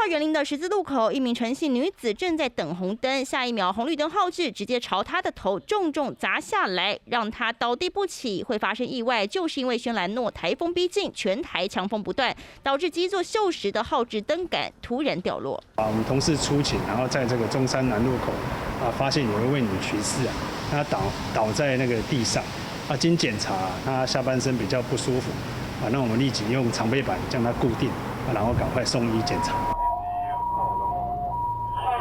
化园林的十字路口，一名陈姓女子正在等红灯，下一秒红绿灯号志直接朝她的头重重砸下来，让她倒地不起。会发生意外，就是因为轩岚诺台风逼近，全台强风不断，导致基座锈蚀的号志灯杆突然掉落。我们同事出勤，然后在这个中山南路口发现有一位女骑士她倒在那个地上，经检查她下半身比较不舒服，那我们立即用长背板将她固定，然后赶快送医检查。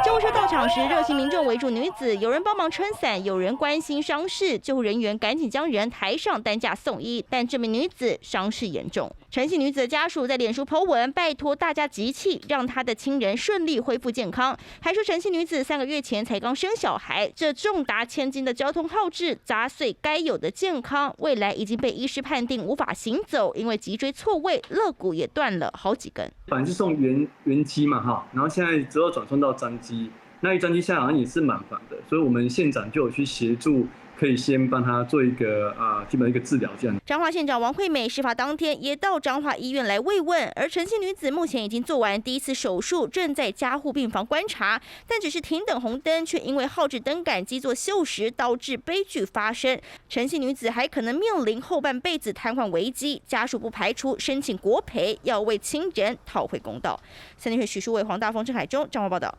救护车到场时，热心民众围住女子，有人帮忙撑伞，有人关心伤势。救护人员赶紧将人抬上担架送医，但这名女子伤势严重。陈姓女子的家属在脸书 po 文，拜托大家集气，让她的亲人顺利恢复健康。还说陈姓女子3个月前才刚生小孩，这重达千斤的交通号志砸碎该有的健康，未来已经被医师判定无法行走，因为脊椎错位，肋骨也断了好几根。本来是送原机嘛哈，然后现在之后转送到张机。那一张机下好像也是满房的，所以我们县长就有去协助，可以先帮他做一个基本一个治疗这样。彰化县长王惠美事发当天也到彰化医院来慰问，而陈姓女子目前已经做完第1次手术，正在加护病房观察，但只是停等红灯，却因为号志灯杆基座锈蚀，导致悲剧发生。陈姓女子还可能面临后半辈子瘫痪危机，家属不排除申请国赔，要为亲人讨回公道。3立许淑伟、黄大峰、郑海中，彰化报道。